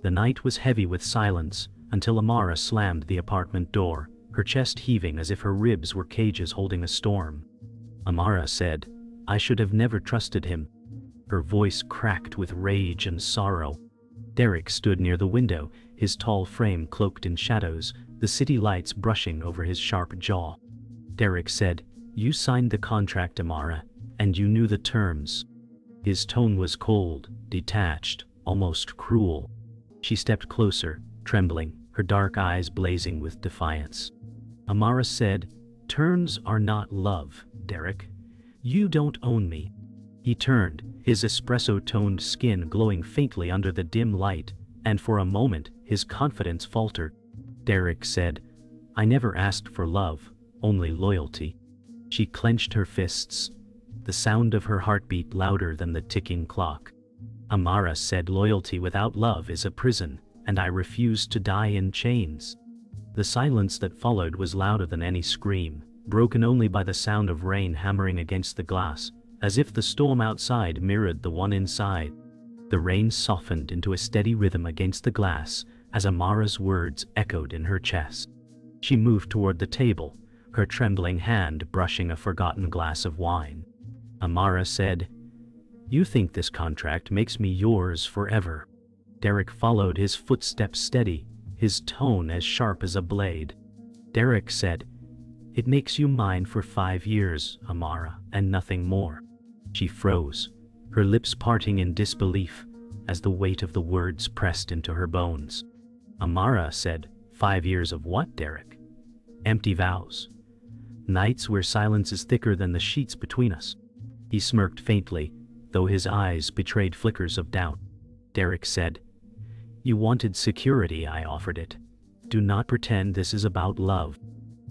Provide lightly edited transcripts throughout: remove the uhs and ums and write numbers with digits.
The night was heavy with silence until Amara slammed the apartment door, her chest heaving as if her ribs were cages holding a storm. Amara said, "I should have never trusted him." Her voice cracked with rage and sorrow. Derrick stood near the window, his tall frame cloaked in shadows, the city lights brushing over his sharp jaw. Derrick said, "You signed the contract, Amara, and you knew the terms." His tone was cold, detached, almost cruel. She stepped closer, trembling, her dark eyes blazing with defiance. Amara said, "Terms are not love, Derrick. You don't own me." He turned, his espresso-toned skin glowing faintly under the dim light, and for a moment his confidence faltered. Derrick said, "I never asked for love, only loyalty." She clenched her fists, the sound of her heartbeat louder than the ticking clock. Amara said, "Loyalty without love is a prison, and I refuse to die in chains." The silence that followed was louder than any scream, broken only by the sound of rain hammering against the glass, as if the storm outside mirrored the one inside. The rain softened into a steady rhythm against the glass as Amara's words echoed in her chest. She moved toward the table, her trembling hand brushing a forgotten glass of wine. Amara said, "You think this contract makes me yours forever." Derrick followed his footsteps steady, his tone as sharp as a blade. Derrick said, "It makes you mine for 5 years, Amara, and nothing more." She froze, her lips parting in disbelief as the weight of the words pressed into her bones. Amara said, "5 years of what, Derrick?" "Empty vows. Nights where silence is thicker than the sheets between us." He smirked faintly, though his eyes betrayed flickers of doubt. Derrick said, "You wanted security, I offered it. Do not pretend this is about love."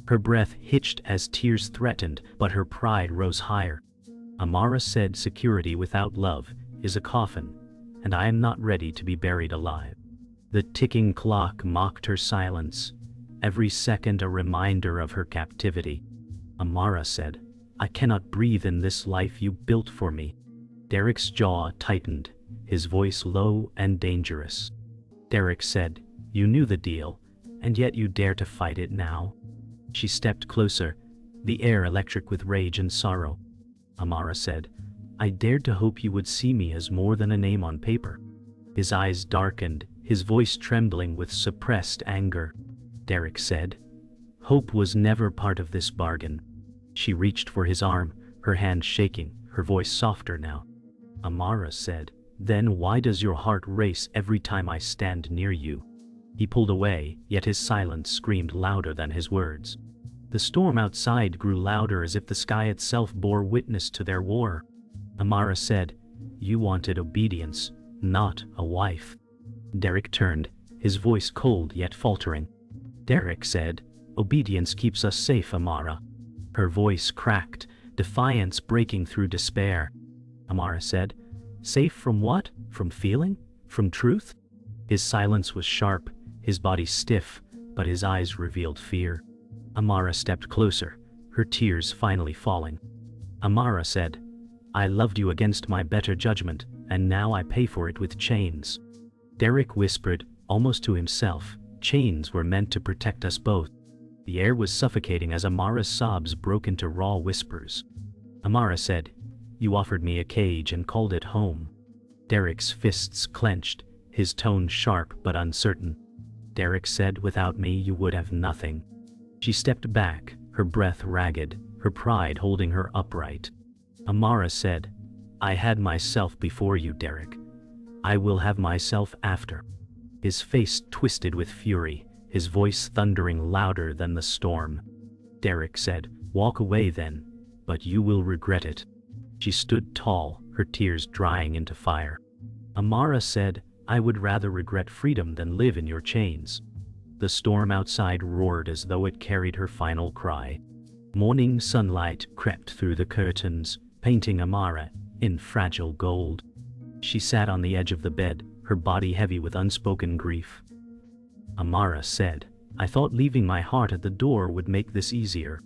Her breath hitched as tears threatened, but her pride rose higher. Amara said, "Security without love is a coffin, and I am not ready to be buried alive." The ticking clock mocked her silence, every second a reminder of her captivity. Amara said, "I cannot breathe in this life you built for me." Derrick's jaw tightened, his voice low and dangerous. Derrick said, "You knew the deal, and yet you dare to fight it now." She stepped closer, the air electric with rage and sorrow. Amara said, "I dared to hope you would see me as more than a name on paper." His eyes darkened, his voice trembling with suppressed anger. Derrick said, "Hope was never part of this bargain." She reached for his arm, her hand shaking, her voice softer now. Amara said, "Then why does your heart race every time I stand near you?" He pulled away, yet his silence screamed louder than his words. The storm outside grew louder as if the sky itself bore witness to their war. Amara said, "You wanted obedience, not a wife." Derrick turned, his voice cold yet faltering. Derrick said, "Obedience keeps us safe, Amara." Her voice cracked, defiance breaking through despair. Amara said, "Safe from what? From feeling? From truth?" His silence was sharp, his body stiff, but his eyes revealed fear. Amara stepped closer, her tears finally falling. Amara said, "I loved you against my better judgment, and now I pay for it with chains." Derrick whispered, almost to himself, "Chains were meant to protect us both." The air was suffocating as Amara's sobs broke into raw whispers. Amara said, "You offered me a cage and called it home." Derrick's fists clenched, his tone sharp but uncertain. Derrick said, "Without me you would have nothing." She stepped back, her breath ragged, her pride holding her upright. Amara said, "I had myself before you, Derrick. I will have myself after." His face twisted with fury, his voice thundering louder than the storm. Derrick said, "Walk away then, but you will regret it." She stood tall, her tears drying into fire. Amara said, "I would rather regret freedom than live in your chains." The storm outside roared as though it carried her final cry. Morning sunlight crept through the curtains, painting Amara in fragile gold. She sat on the edge of the bed, her body heavy with unspoken grief. Amara said, "I thought leaving my heart at the door would make this easier."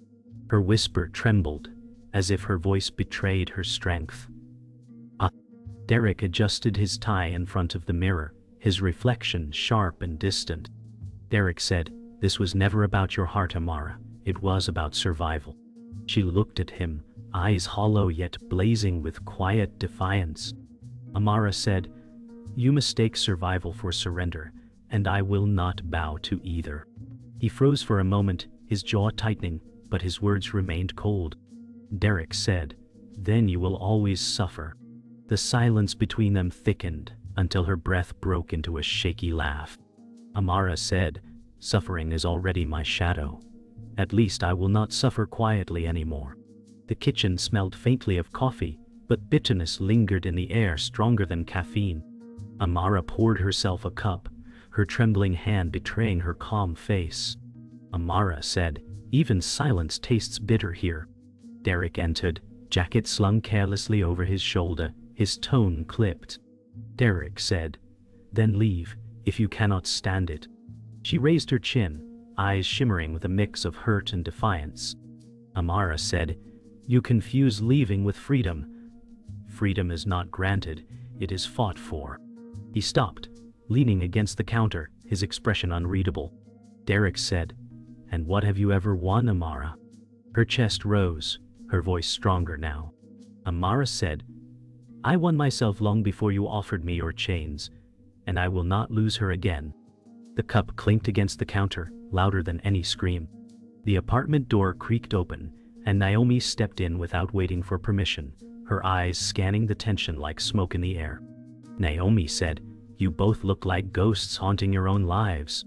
Her whisper trembled, as if her voice betrayed her strength. Derrick adjusted his tie in front of the mirror, his reflection sharp and distant. Derrick said, "This was never about your heart, Amara. It was about survival." She looked at him, eyes hollow yet blazing with quiet defiance. Amara said, "You mistake survival for surrender, and I will not bow to either." He froze for a moment, his jaw tightening, but his words remained cold. Derrick said, "Then you will always suffer." The silence between them thickened until her breath broke into a shaky laugh. Amara said, "Suffering is already my shadow. At least I will not suffer quietly anymore." The kitchen smelled faintly of coffee, but bitterness lingered in the air stronger than caffeine. Amara poured herself a cup, her trembling hand betraying her calm face. Amara said, "Even silence tastes bitter here." Derrick entered, jacket slung carelessly over his shoulder, his tone clipped. Derrick said, "Then leave, if you cannot stand it." She raised her chin, eyes shimmering with a mix of hurt and defiance. Amara said, "You confuse leaving with freedom. Freedom is not granted, it is fought for." He stopped, leaning against the counter, his expression unreadable. Derrick said, "And what have you ever won, Amara?" Her chest rose, her voice stronger now. Amara said, "I won myself long before you offered me your chains, and I will not lose her again." The cup clinked against the counter, louder than any scream. The apartment door creaked open, and Naomi stepped in without waiting for permission, her eyes scanning the tension like smoke in the air. Naomi said, "You both look like ghosts haunting your own lives."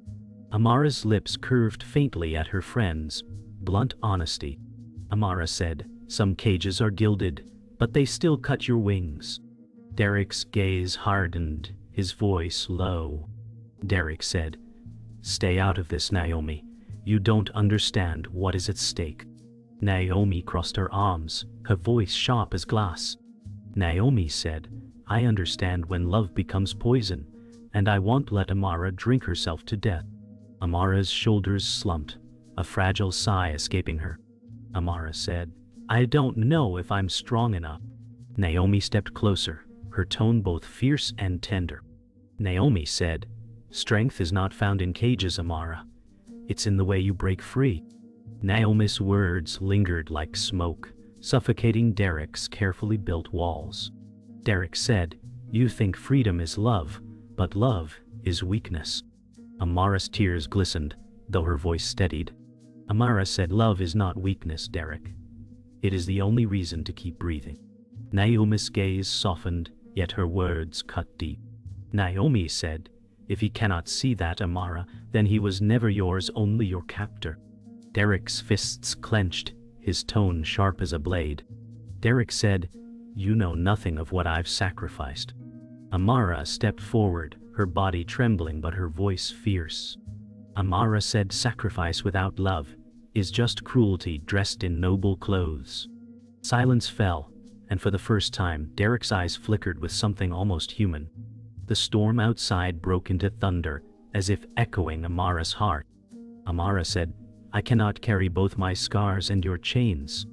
Amara's lips curved faintly at her friend's, blunt honesty. Amara said, "Some cages are gilded, but they still cut your wings." Derrick's gaze hardened, his voice low. Derrick said, "Stay out of this, Naomi. You don't understand what is at stake." Naomi crossed her arms, her voice sharp as glass. Naomi said, "I understand when love becomes poison, and I won't let Amara drink herself to death." Amara's shoulders slumped, a fragile sigh escaping her. Amara said, "I don't know if I'm strong enough." Naomi stepped closer, her tone both fierce and tender. Naomi said, "Strength is not found in cages, Amara. It's in the way you break free." Naomi's words lingered like smoke, suffocating Derrick's carefully built walls. Derrick said, "You think freedom is love, but love is weakness." Amara's tears glistened, though her voice steadied. Amara said, "Love is not weakness, Derrick. It is the only reason to keep breathing." Naomi's gaze softened, yet her words cut deep. Naomi said, "If he cannot see that, Amara, then he was never yours, only your captor." Derrick's fists clenched, his tone sharp as a blade. Derrick said, "You know nothing of what I've sacrificed." Amara stepped forward, her body trembling but her voice fierce. Amara said, "Sacrifice without love is just cruelty dressed in noble clothes." Silence fell, and for the first time Derrick's eyes flickered with something almost human. The storm outside broke into thunder, as if echoing Amara's heart. Amara said, "I cannot carry both my scars and your chains."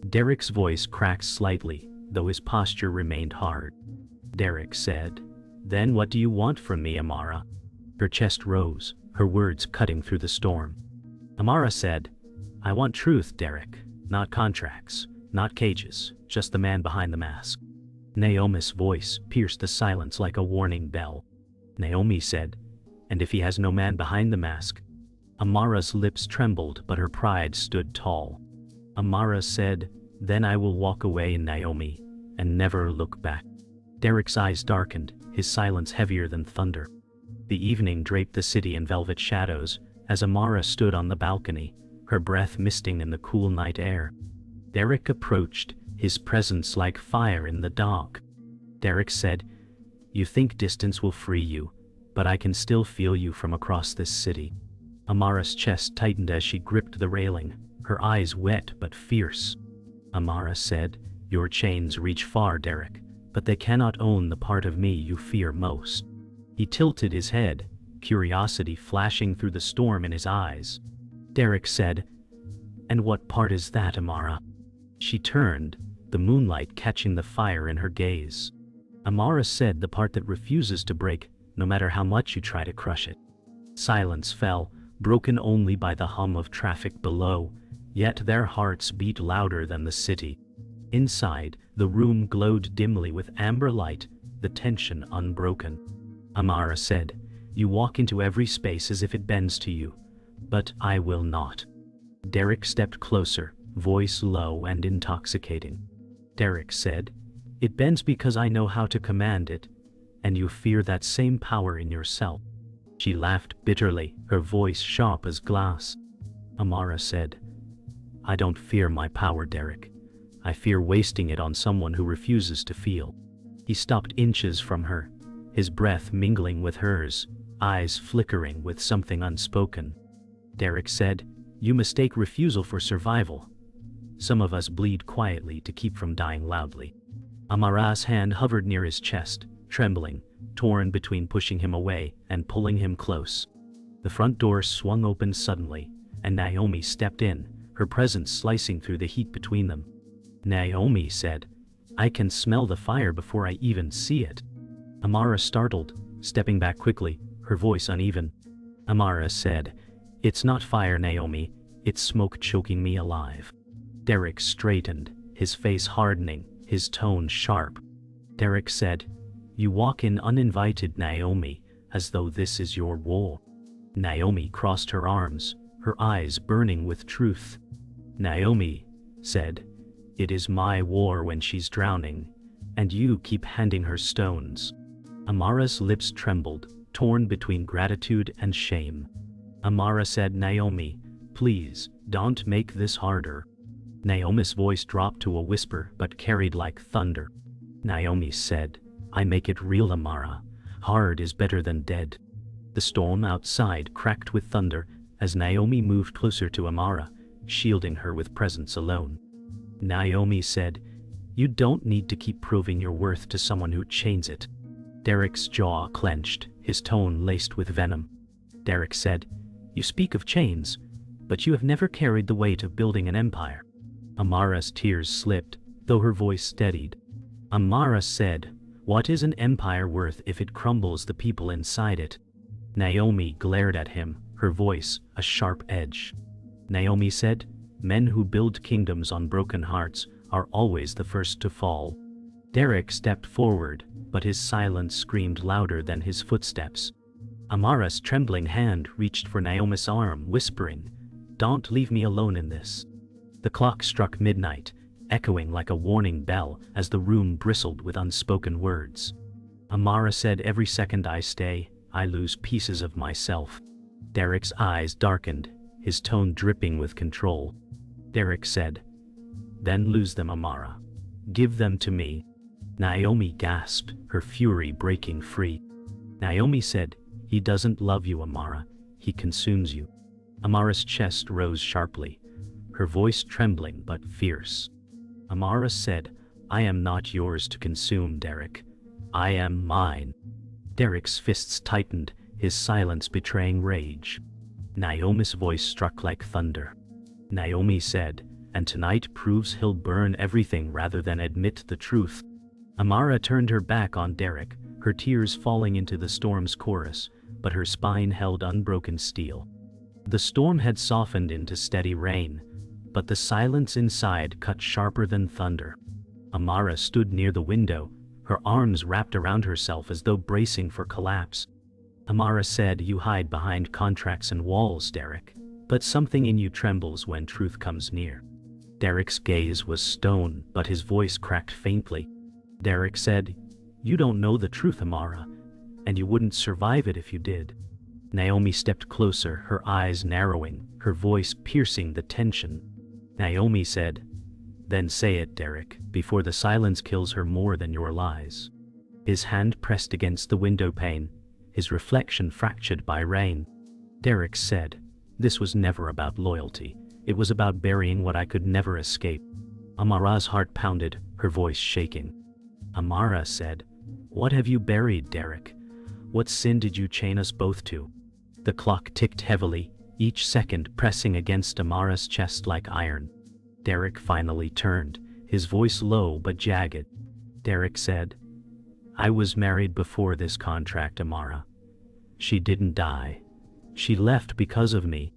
Derrick's voice cracked slightly, though his posture remained hard. Derrick said, "Then what do you want from me, Amara?" Her chest rose, her words cutting through the storm. Amara said, "I want truth, Derrick, not contracts, not cages, just the man behind the mask." Naomi's voice pierced the silence like a warning bell. Naomi said, "And if he has no man behind the mask?" Amara's lips trembled, but her pride stood tall. Amara said, "Then I will walk away, Naomi, and never look back." Derrick's eyes darkened, his silence heavier than thunder. The evening draped the city in velvet shadows, as Amara stood on the balcony, her breath misting in the cool night air. Derrick approached, his presence like fire in the dark. Derrick said, "You think distance will free you, but I can still feel you from across this city." Amara's chest tightened as she gripped the railing, her eyes wet but fierce. Amara said, "Your chains reach far, Derrick, but they cannot own the part of me you fear most." He tilted his head, curiosity flashing through the storm in his eyes. Derrick said, "And what part is that, Amara?" She turned, the moonlight catching the fire in her gaze. Amara said, "The part that refuses to break, no matter how much you try to crush it. Silence fell, broken only by the hum of traffic below, yet their hearts beat louder than the city. Inside, the room glowed dimly with amber light, the tension unbroken. Amara said, "You walk into every space as if it bends to you, but I will not." Derrick stepped closer, voice low and intoxicating. Derrick said, "It bends because I know how to command it, and you fear that same power in yourself." She laughed bitterly, her voice sharp as glass. Amara said, "I don't fear my power, Derrick. I fear wasting it on someone who refuses to feel." He stopped inches from her, his breath mingling with hers, eyes flickering with something unspoken. Derrick said, "You mistake refusal for survival. Some of us bleed quietly to keep from dying loudly." Amara's hand hovered near his chest, trembling, torn between pushing him away and pulling him close. The front door swung open suddenly, and Naomi stepped in, her presence slicing through the heat between them. Naomi said, "I can smell the fire before I even see it." Amara startled, stepping back quickly, her voice uneven. Amara said, "It's not fire, Naomi, it's smoke choking me alive." Derrick straightened, his face hardening, his tone sharp. Derrick said, "You walk in uninvited, Naomi, as though this is your war." Naomi crossed her arms, her eyes burning with truth. Naomi said, "It is my war when she's drowning, and you keep handing her stones." Amara's lips trembled, torn between gratitude and shame. Amara said, "Naomi, please, don't make this harder." Naomi's voice dropped to a whisper but carried like thunder. Naomi said, "I make it real, Amara. Hard is better than dead." The storm outside cracked with thunder as Naomi moved closer to Amara, shielding her with presence alone. Naomi said, "You don't need to keep proving your worth to someone who chains it." Derrick's jaw clenched, his tone laced with venom. Derrick said, "You speak of chains, but you have never carried the weight of building an empire." Amara's tears slipped, though her voice steadied. Amara said, "What is an empire worth if it crumbles the people inside it?" Naomi glared at him, her voice a sharp edge. Naomi said, "Men who build kingdoms on broken hearts are always the first to fall." Derrick stepped forward, but his silence screamed louder than his footsteps. Amara's trembling hand reached for Naomi's arm, whispering, "Don't leave me alone in this." The clock struck midnight, echoing like a warning bell as the room bristled with unspoken words. Amara said, "Every second I stay, I lose pieces of myself." Derrick's eyes darkened, his tone dripping with control. Derrick said, "Then lose them, Amara. Give them to me." Naomi gasped, her fury breaking free. Naomi said, "He doesn't love you, Amara. He consumes you." Amara's chest rose sharply, her voice trembling but fierce. Amara said, "I am not yours to consume, Derrick. I am mine." Derrick's fists tightened, his silence betraying rage. Naomi's voice struck like thunder. Naomi said, "And tonight proves he'll burn everything rather than admit the truth." Amara turned her back on Derrick, her tears falling into the storm's chorus, but her spine held unbroken steel. The storm had softened into steady rain, but the silence inside cut sharper than thunder. Amara stood near the window, her arms wrapped around herself as though bracing for collapse. Amara said, "You hide behind contracts and walls, Derrick, but something in you trembles when truth comes near." Derrick's gaze was stone, but his voice cracked faintly. Derrick said, "You don't know the truth, Amara, and you wouldn't survive it if you did." Naomi stepped closer, her eyes narrowing, her voice piercing the tension. Naomi said, "Then say it, Derrick, before the silence kills her more than your lies." His hand pressed against the window pane, his reflection fractured by rain. Derrick said, "This was never about loyalty. It was about burying what I could never escape." Amara's heart pounded, her voice shaking. Amara said, "What have you buried, Derrick? What sin did you chain us both to?" The clock ticked heavily, each second pressing against Amara's chest like iron. Derrick finally turned, his voice low but jagged. Derrick said, I was married before this contract, Amara. She didn't die. She left because of me.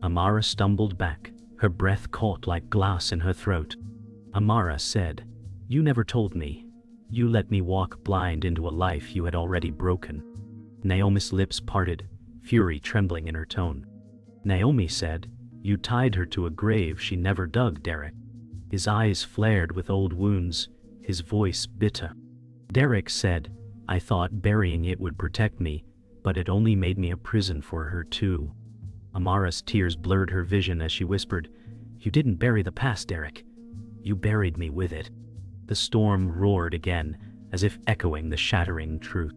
Amara stumbled back, her breath caught like glass in her throat. Amara said, "You never told me. You let me walk blind into a life you had already broken." Naomi's lips parted, fury trembling in her tone. Naomi said, "You tied her to a grave she never dug, Derrick." His eyes flared with old wounds, his voice bitter. Derrick said, "I thought burying it would protect me, but it only made me a prison for her too." Amara's tears blurred her vision as she whispered, "You didn't bury the past, Derrick. You buried me with it." The storm roared again, as if echoing the shattering truth.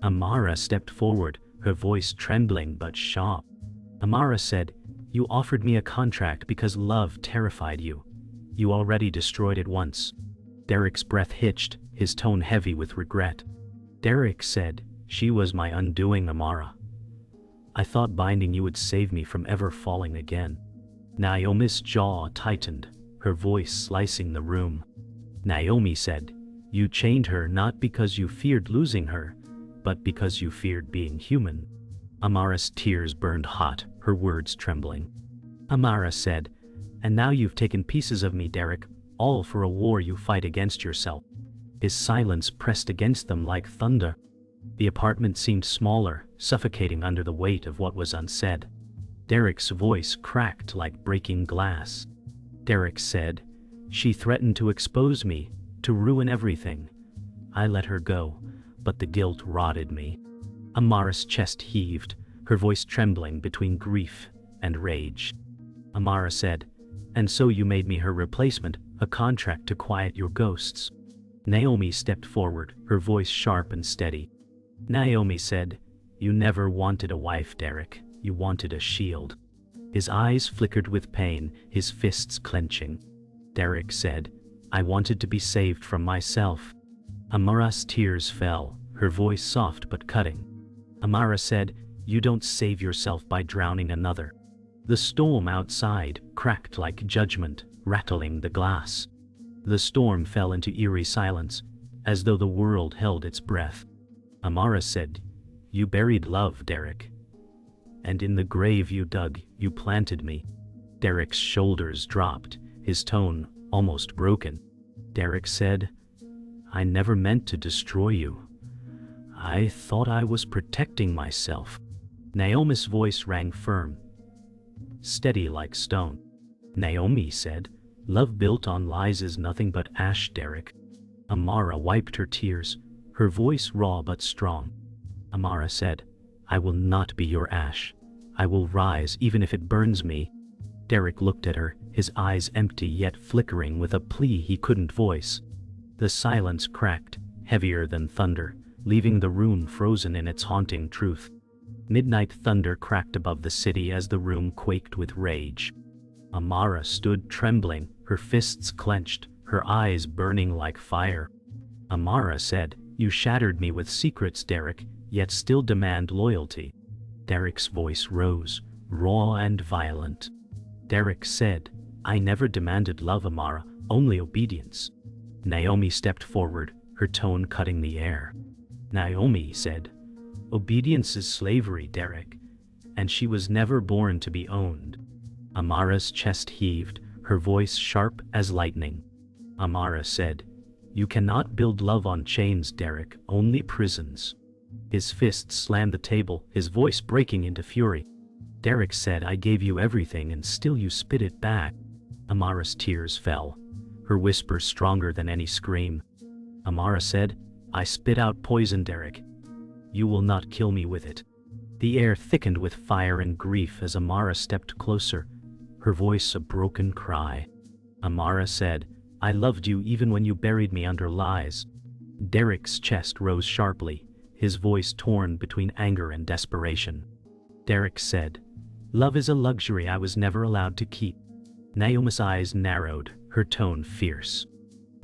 Amara stepped forward, her voice trembling but sharp. Amara said, "You offered me a contract because love terrified you. You already destroyed it once." Derrick's breath hitched, his tone heavy with regret. Derrick said, "She was my undoing, Amara. I thought binding you would save me from ever falling again." Naomi's jaw tightened, her voice slicing the room. Naomi said, "You chained her not because you feared losing her, but because you feared being human." Amara's tears burned hot, her words trembling. Amara said, "And now you've taken pieces of me, Derrick, all for a war you fight against yourself." His silence pressed against them like thunder. The apartment seemed smaller, suffocating under the weight of what was unsaid. Derrick's voice cracked like breaking glass. Derrick said, "She threatened to expose me, to ruin everything. I let her go, but the guilt rotted me." Amara's chest heaved, her voice trembling between grief and rage. Amara said, "And so you made me her replacement, a contract to quiet your ghosts." Naomi stepped forward, her voice sharp and steady. Naomi said, "You never wanted a wife, Derrick. You wanted a shield." His eyes flickered with pain, his fists clenching. Derrick said, "I wanted to be saved from myself." Amara's tears fell, her voice soft but cutting. Amara said, "You don't save yourself by drowning another." The storm outside cracked like judgment, rattling the glass. The storm fell into eerie silence, as though the world held its breath. Amara said, "You buried love, Derrick. And in the grave you dug, you planted me." Derrick's shoulders dropped, his tone almost broken. Derrick said, "I never meant to destroy you. I thought I was protecting myself." Naomi's voice rang firm, steady like stone. Naomi said, "Love built on lies is nothing but ash, Derrick." Amara wiped her tears, her voice raw but strong. Amara said, "I will not be your ash. I will rise even if it burns me." Derrick looked at her, his eyes empty yet flickering with a plea he couldn't voice. The silence cracked, heavier than thunder, leaving the room frozen in its haunting truth. Midnight thunder cracked above the city as the room quaked with rage. Amara stood trembling, her fists clenched, her eyes burning like fire. Amara said, "You shattered me with secrets, Derrick, yet still demand loyalty." Derrick's voice rose, raw and violent. Derrick said, "I never demanded love, Amara, only obedience." Naomi stepped forward, her tone cutting the air. Naomi said, "Obedience is slavery, Derrick, and she was never born to be owned." Amara's chest heaved, her voice sharp as lightning. Amara said, "You cannot build love on chains, Derrick, only prisons." His fist slammed the table, his voice breaking into fury. Derrick said, "I gave you everything and still you spit it back." Amara's tears fell, her whisper stronger than any scream. Amara said, "I spit out poison, Derrick. You will not kill me with it." The air thickened with fire and grief as Amara stepped closer, her voice a broken cry. Amara said, "I loved you even when you buried me under lies." Derrick's chest rose sharply, his voice torn between anger and desperation. Derrick said, "Love is a luxury I was never allowed to keep." Naomi's eyes narrowed, her tone fierce.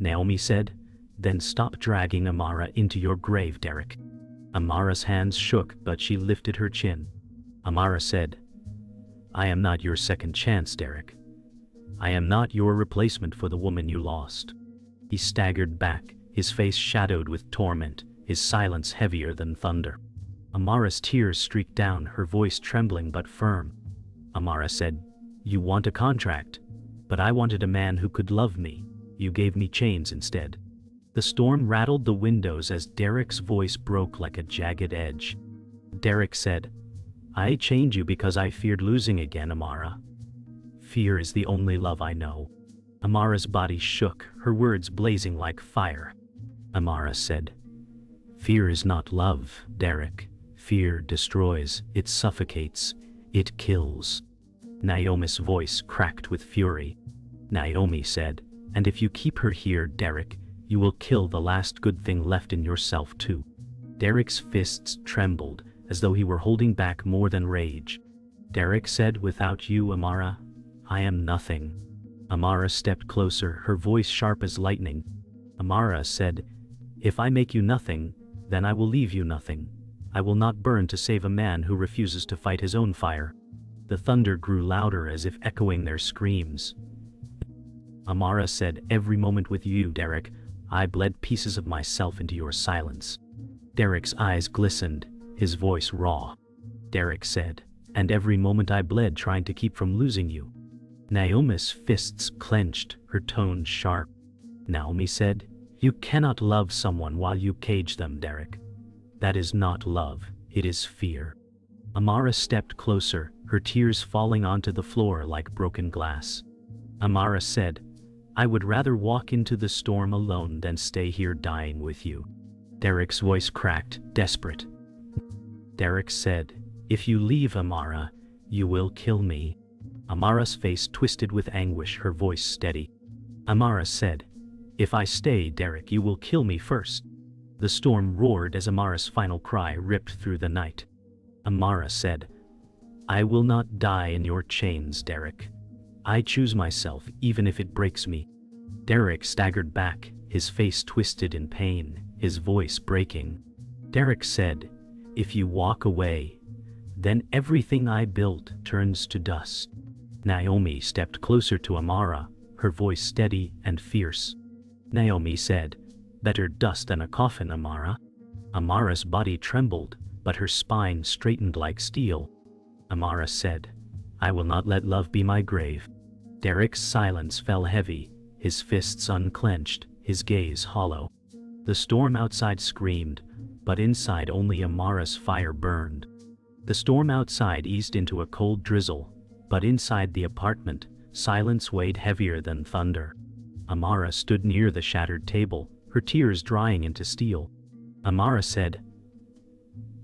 Naomi said, "Then stop dragging Amara into your grave, Derrick." Amara's hands shook, but she lifted her chin. Amara said, "I am not your second chance, Derrick. I am not your replacement for the woman you lost." He staggered back, his face shadowed with torment, his silence heavier than thunder. Amara's tears streaked down, her voice trembling but firm. Amara said, "You want a contract, but I wanted a man who could love me. You gave me chains instead." The storm rattled the windows as Derrick's voice broke like a jagged edge. Derrick said, "I chained you because I feared losing again, Amara. Fear is the only love I know." Amara's body shook, her words blazing like fire. Amara said, "Fear is not love, Derrick. Fear destroys, it suffocates, it kills." Naomi's voice cracked with fury. Naomi said, "And if you keep her here, Derrick, you will kill the last good thing left in yourself too." Derrick's fists trembled, as though he were holding back more than rage. Derrick said, "Without you, Amara, I am nothing." Amara stepped closer, her voice sharp as lightning. Amara said, "If I make you nothing, then I will leave you nothing. I will not burn to save a man who refuses to fight his own fire." The thunder grew louder as if echoing their screams. Amara said, "Every moment with you, Derrick, I bled pieces of myself into your silence." Derrick's eyes glistened, his voice raw. Derrick said, "And every moment I bled trying to keep from losing you." Naomi's fists clenched, her tone sharp. Naomi said, "You cannot love someone while you cage them, Derrick. That is not love, it is fear." Amara stepped closer, her tears falling onto the floor like broken glass. Amara said, "I would rather walk into the storm alone than stay here dying with you." Derrick's voice cracked, desperate. Derrick said, "If you leave, Amara, you will kill me." Amara's face twisted with anguish, her voice steady. Amara said, "If I stay, Derrick, you will kill me first." The storm roared as Amara's final cry ripped through the night. Amara said, "I will not die in your chains, Derrick. I choose myself, even if it breaks me." Derrick staggered back, his face twisted in pain, his voice breaking. Derrick said, "If you walk away, then everything I built turns to dust." Naomi stepped closer to Amara, her voice steady and fierce. Naomi said, "Better dust than a coffin, Amara." Amara's body trembled, but her spine straightened like steel. Amara said, "I will not let love be my grave." Derrick's silence fell heavy, his fists unclenched, his gaze hollow. The storm outside screamed, but inside only Amara's fire burned. The storm outside eased into a cold drizzle, but inside the apartment, silence weighed heavier than thunder. Amara stood near the shattered table, her tears drying into steel. Amara said,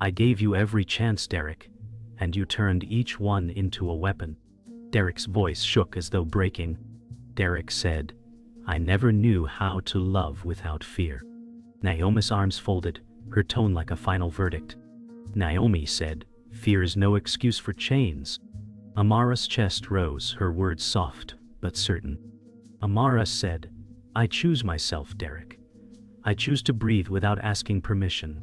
"I gave you every chance, Derrick, and you turned each one into a weapon." Derrick's voice shook as though breaking. Derrick said, "I never knew how to love without fear." Naomi's arms folded, her tone like a final verdict. Naomi said, "Fear is no excuse for chains." Amara's chest rose, her words soft but certain. Amara said, "I choose myself, Derrick. I choose to breathe without asking permission."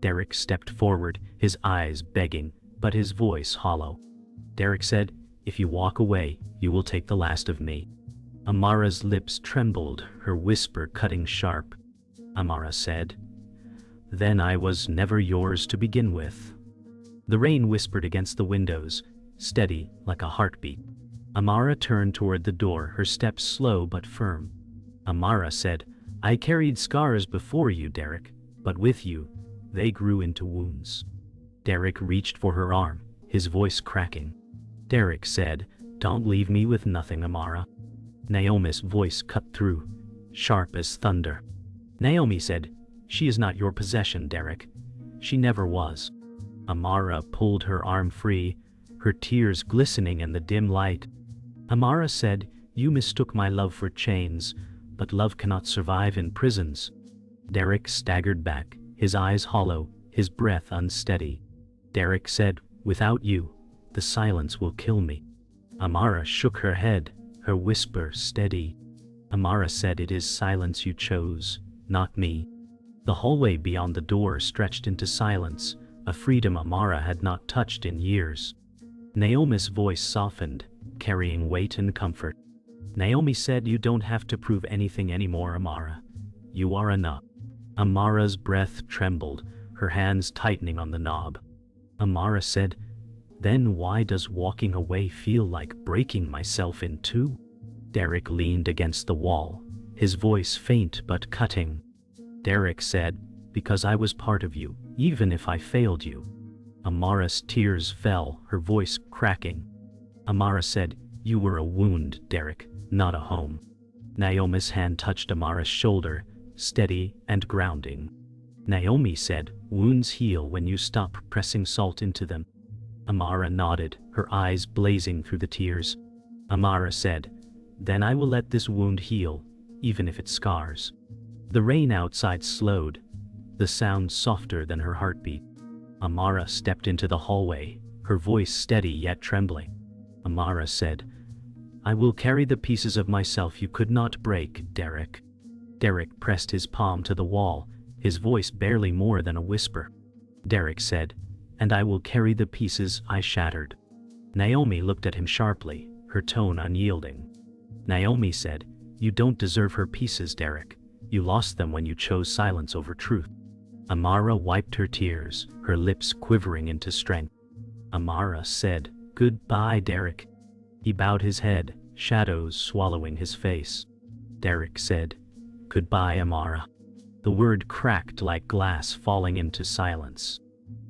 Derrick stepped forward, his eyes begging, but his voice hollow. Derrick said, "If you walk away, you will take the last of me." Amara's lips trembled, her whisper cutting sharp. Amara said, "Then I was never yours to begin with." The rain whispered against the windows, steady like a heartbeat. Amara turned toward the door, her steps slow but firm. Amara said, "I carried scars before you, Derrick, but with you, they grew into wounds." Derrick reached for her arm, his voice cracking. Derrick said, "Don't leave me with nothing, Amara." Naomi's voice cut through, sharp as thunder. Naomi said, "She is not your possession, Derrick. She never was." Amara pulled her arm free, her tears glistening in the dim light. Amara said, "You mistook my love for chains, but love cannot survive in prisons." Derrick staggered back, his eyes hollow, his breath unsteady. Derrick said, "Without you, the silence will kill me." Amara shook her head, her whisper steady. Amara said, "It is silence you chose, not me." The hallway beyond the door stretched into silence, a freedom Amara had not touched in years. Naomi's voice softened, carrying weight and comfort. Naomi said, "You don't have to prove anything anymore, Amara. You are enough." Amara's breath trembled, her hands tightening on the knob. Amara said, "Then why does walking away feel like breaking myself in two?" Derrick leaned against the wall, his voice faint but cutting. Derrick said, "Because I was part of you, even if I failed you." Amara's tears fell, her voice cracking. Amara said, "You were a wound, Derrick, not a home." Naomi's hand touched Amara's shoulder, steady and grounding. Naomi said, "Wounds heal when you stop pressing salt into them." Amara nodded, her eyes blazing through the tears. Amara said, "Then I will let this wound heal, even if it scars." The rain outside slowed, the sound softer than her heartbeat. Amara stepped into the hallway, her voice steady yet trembling. Amara said, "I will carry the pieces of myself you could not break, Derrick." Derrick pressed his palm to the wall, his voice barely more than a whisper. Derrick said, "And I will carry the pieces I shattered." Naomi looked at him sharply, her tone unyielding. Naomi said, "You don't deserve her pieces, Derrick. You lost them when you chose silence over truth." Amara wiped her tears, her lips quivering into strength. Amara said, "Goodbye, Derrick." He bowed his head, shadows swallowing his face. Derrick said, "Goodbye, Amara." The word cracked like glass falling into silence.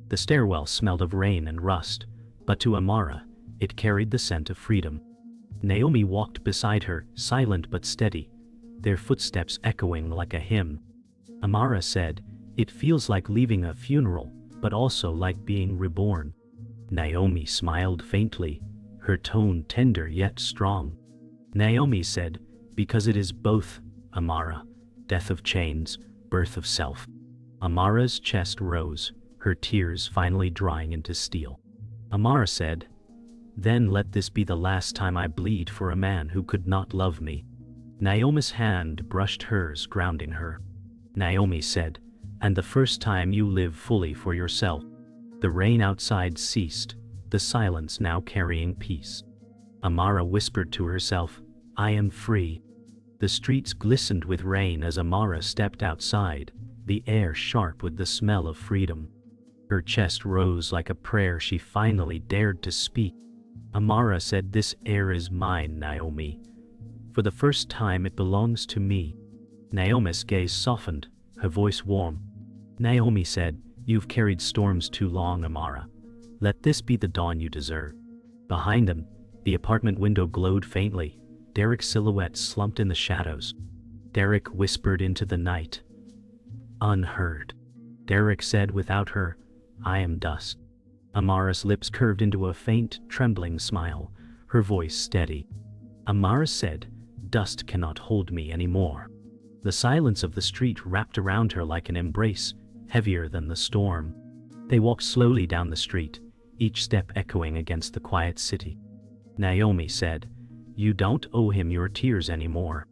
The stairwell smelled of rain and rust, but to Amara, it carried the scent of freedom. Naomi walked beside her, silent but steady, their footsteps echoing like a hymn. Amara said, "It feels like leaving a funeral, but also like being reborn." Naomi smiled faintly, her tone tender yet strong. Naomi said, "Because it is both, Amara, death of chains, birth of self." Amara's chest rose, her tears finally drying into steel. Amara said, "Then let this be the last time I bleed for a man who could not love me." Naomi's hand brushed hers, grounding her. Naomi said, "And the first time you live fully for yourself." The rain outside ceased, the silence now carrying peace. Amara whispered to herself, "I am free." The streets glistened with rain as Amara stepped outside, the air sharp with the smell of freedom. Her chest rose like a prayer she finally dared to speak. Amara said, "This air is mine, Naomi. For the first time it belongs to me." Naomi's gaze softened, her voice warm. Naomi said, "You've carried storms too long, Amara. Let this be the dawn you deserve." Behind them, the apartment window glowed faintly, Derrick's silhouette slumped in the shadows. Derrick whispered into the night. Unheard. Derrick said without her, "I am dust." Amara's lips curved into a faint, trembling smile, her voice steady. Amara said, "Dust cannot hold me anymore." The silence of the street wrapped around her like an embrace, heavier than the storm. They walked slowly down the street, each step echoing against the quiet city. Naomi said, "You don't owe him your tears anymore."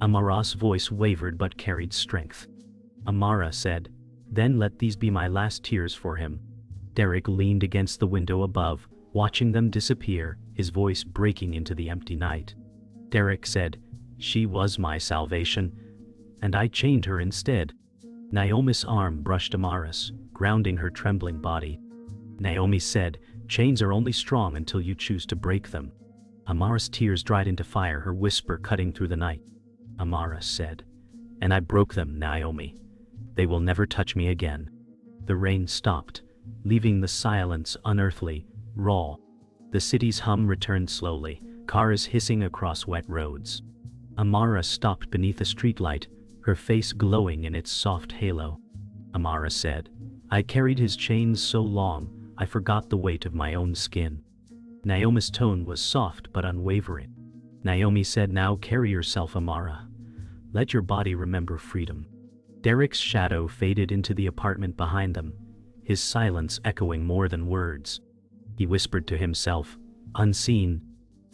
Amara's voice wavered but carried strength. Amara said, "Then let these be my last tears for him." Derrick leaned against the window above, watching them disappear, his voice breaking into the empty night. Derrick said, "She was my salvation, and I chained her instead." Naomi's arm brushed Amara's, grounding her trembling body. Naomi said, "Chains are only strong until you choose to break them." Amara's tears dried into fire, her whisper cutting through the night. Amara said, "And I broke them, Naomi. They will never touch me again." The rain stopped, leaving the silence unearthly, raw. The city's hum returned slowly, cars hissing across wet roads. Amara stopped beneath a streetlight, her face glowing in its soft halo. Amara said, "I carried his chains so long, I forgot the weight of my own skin." Naomi's tone was soft but unwavering. Naomi said, "Now carry yourself, Amara. Let your body remember freedom." Derrick's shadow faded into the apartment behind them, his silence echoing more than words. He whispered to himself, "Unseen."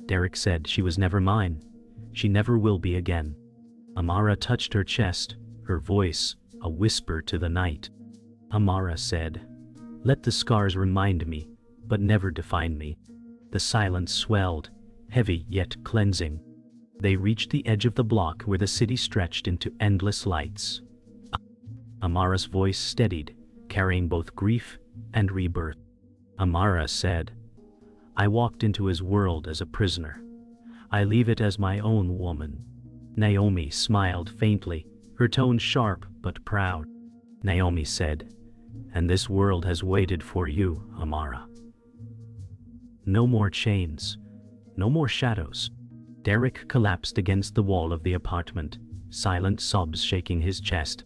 Derrick said, "She was never mine. She never will be again." Amara touched her chest, her voice a whisper to the night. Amara said, "Let the scars remind me, but never define me." The silence swelled, heavy yet cleansing. They reached the edge of the block where the city stretched into endless lights. Amara's voice steadied, carrying both grief and rebirth. Amara said, I walked into his world as a prisoner. I leave it as my own woman. Naomi smiled faintly, her tone sharp but proud. Naomi said, and this world has waited for you, Amara. No more chains. No more shadows. Derrick collapsed against the wall of the apartment, silent sobs shaking his chest.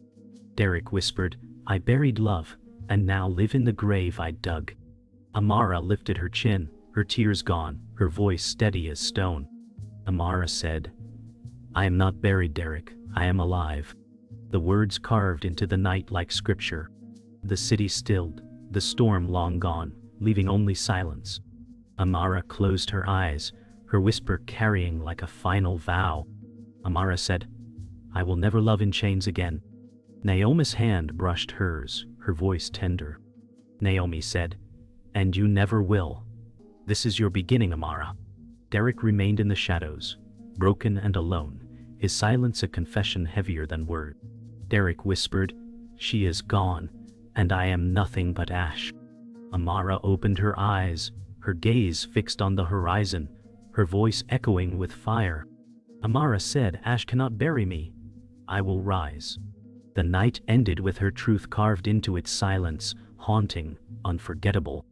Derrick whispered, I buried love, and now live in the grave I dug. Amara lifted her chin, her tears gone, her voice steady as stone. Amara said, I am not buried, Derrick, I am alive. The words carved into the night like scripture. The city stilled, the storm long gone, leaving only silence. Amara closed her eyes, her whisper carrying like a final vow. Amara said, I will never love in chains again. Naomi's hand brushed hers, her voice tender. Naomi said, and you never will. This is your beginning, Amara. Derrick remained in the shadows, broken and alone, his silence a confession heavier than word. Derrick whispered, she is gone, and I am nothing but ash. Amara opened her eyes, her gaze fixed on the horizon, her voice echoing with fire. Amara said, ash cannot bury me. I will rise. The night ended with her truth carved into its silence, haunting, unforgettable.